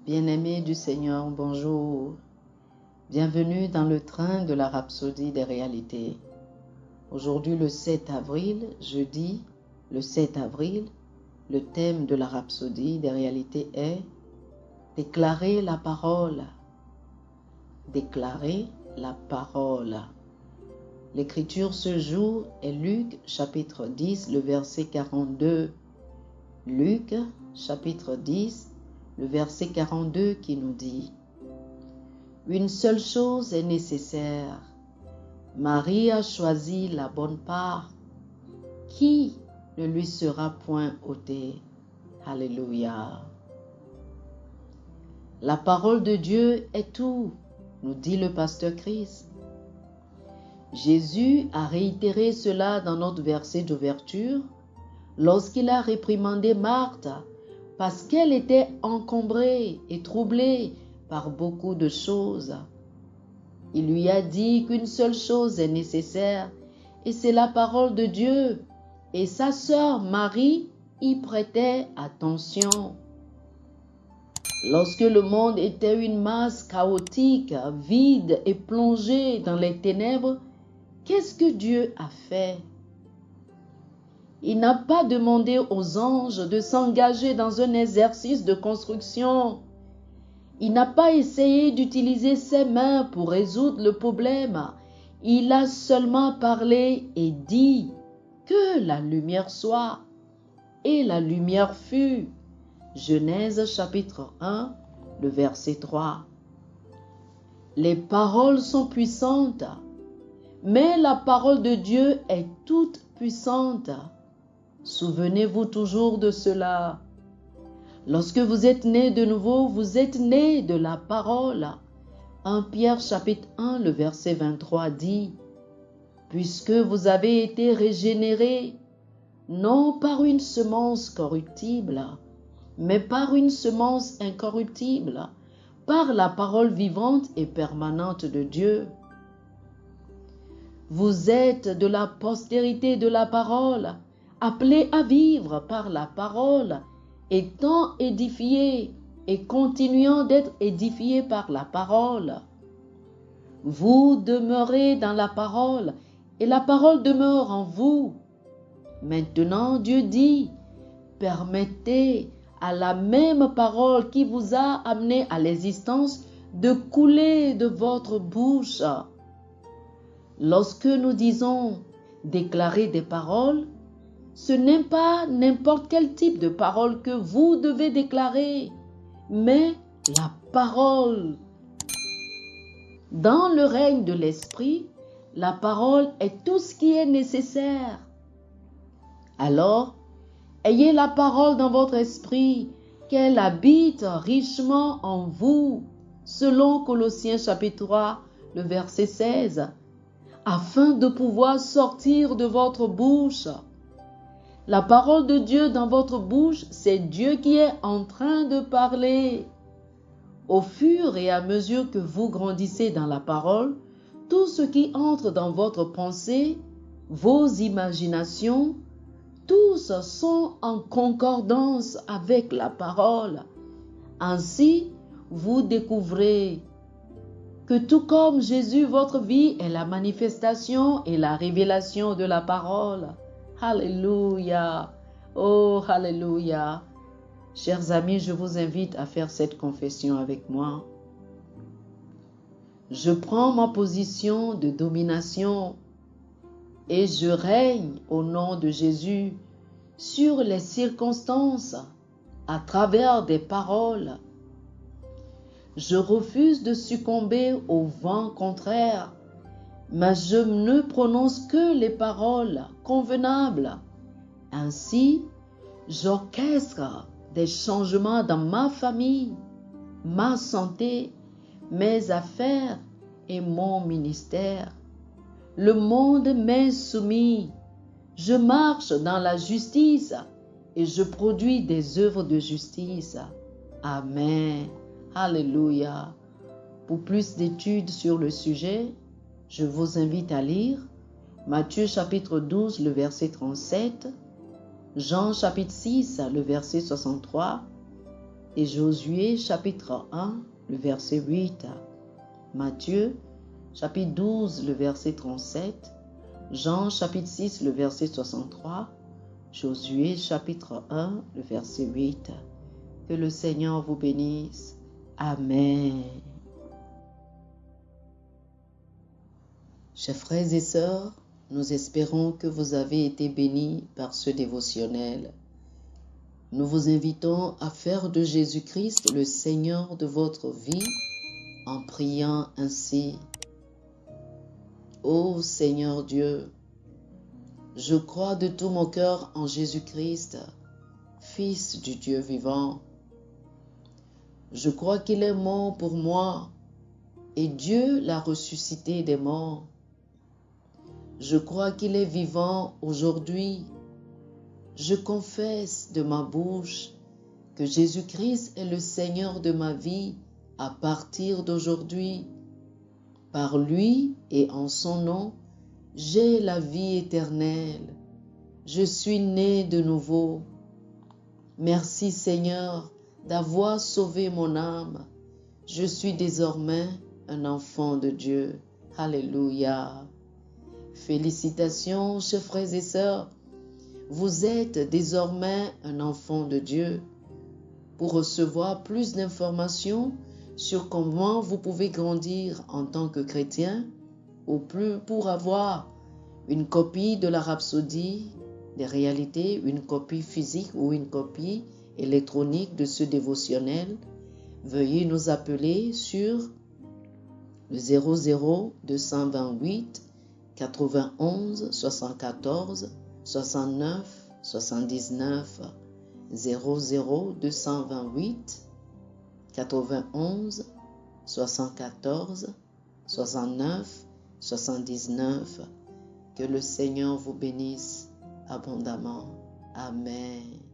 Bien-aimés du Seigneur, bonjour. Bienvenue dans le train de la rhapsodie des réalités. Aujourd'hui, le 7 avril, jeudi, le 7 avril, le thème de la rhapsodie des réalités est « Déclarer la parole ». Déclarer la parole. L'écriture ce jour est Luc, chapitre 10, le verset 42. Luc, chapitre 10, le verset 42 qui nous dit « Une seule chose est nécessaire. Marie a choisi la bonne part, qui ne lui sera point ôtée. » Alléluia. La parole de Dieu est tout, nous dit le pasteur Chris. Jésus a réitéré cela dans notre verset d'ouverture lorsqu'il a réprimandé Marthe parce qu'elle était encombrée et troublée par beaucoup de choses. Il lui a dit qu'une seule chose est nécessaire, et c'est la parole de Dieu. Et sa sœur Marie y prêtait attention. Lorsque le monde était une masse chaotique, vide et plongé dans les ténèbres, qu'est-ce que Dieu a fait? Il n'a pas demandé aux anges de s'engager dans un exercice de construction. Il n'a pas essayé d'utiliser ses mains pour résoudre le problème. Il a seulement parlé et dit que la lumière soit. Et la lumière fut. Genèse chapitre 1, le verset 3. Les paroles sont puissantes, mais la parole de Dieu est toute puissante. Souvenez-vous toujours de cela. Lorsque vous êtes né de nouveau, vous êtes né de la parole. 1 Pierre chapitre 1, le verset 23 dit « Puisque vous avez été régénérés, non par une semence corruptible, mais par une semence incorruptible, par la parole vivante et permanente de Dieu. Vous êtes de la postérité de la parole, appelés à vivre par la parole, étant édifiés et continuant d'être édifiés par la parole. Vous demeurez dans la parole et la parole demeure en vous. Maintenant, Dieu dit, permettez à la même parole qui vous a amené à l'existence de couler de votre bouche. Lorsque nous disons déclarer des paroles, ce n'est pas n'importe quel type de parole que vous devez déclarer, mais la parole. Dans le règne de l'esprit, la parole est tout ce qui est nécessaire. Alors, ayez la parole dans votre esprit, qu'elle habite richement en vous, selon Colossiens chapitre 3, le verset 16, afin de pouvoir sortir de votre bouche. La parole de Dieu dans votre bouche, c'est Dieu qui est en train de parler. Au fur et à mesure que vous grandissez dans la parole, tout ce qui entre dans votre pensée, vos imaginations, tous sont en concordance avec la parole. Ainsi, vous découvrez que tout comme Jésus, votre vie est la manifestation et la révélation de la parole. Alléluia. Oh, alléluia. Chers amis, je vous invite à faire cette confession avec moi. Je prends ma position de domination et je règne au nom de Jésus sur les circonstances à travers des paroles. Je refuse de succomber au vent contraire, mais je ne prononce que les paroles convenables. Ainsi, j'orchestre des changements dans ma famille, ma santé, mes affaires et mon ministère. Le monde m'est soumis. Je marche dans la justice et je produis des œuvres de justice. Amen. Alléluia. Pour plus d'études sur le sujet, je vous invite à lire Matthieu chapitre 12, le verset 37, Jean chapitre 6, le verset 63, et Josué chapitre 1, le verset 8, Matthieu chapitre 12, le verset 37, Jean chapitre 6, le verset 63, Josué chapitre 1, le verset 8. Que le Seigneur vous bénisse. Amen. Chers frères et sœurs, nous espérons que vous avez été bénis par ce dévotionnel. Nous vous invitons à faire de Jésus-Christ le Seigneur de votre vie en priant ainsi. Ô Seigneur Dieu, je crois de tout mon cœur en Jésus-Christ, Fils du Dieu vivant. Je crois qu'il est mort pour moi et Dieu l'a ressuscité des morts. Je crois qu'il est vivant aujourd'hui. Je confesse de ma bouche que Jésus-Christ est le Seigneur de ma vie à partir d'aujourd'hui. Par lui et en son nom, j'ai la vie éternelle. Je suis né de nouveau. Merci Seigneur d'avoir sauvé mon âme. Je suis désormais un enfant de Dieu. Alléluia. Félicitations, chers frères et sœurs. Vous êtes désormais un enfant de Dieu. Pour recevoir plus d'informations sur comment vous pouvez grandir en tant que chrétien, ou plus pour avoir une copie de la Rhapsodie des réalités, une copie physique ou une copie électronique de ce dévotionnel, veuillez nous appeler sur le 00 228 91 74 69 79 00 228 91 74 69 79. Que le Seigneur vous bénisse abondamment. Amen.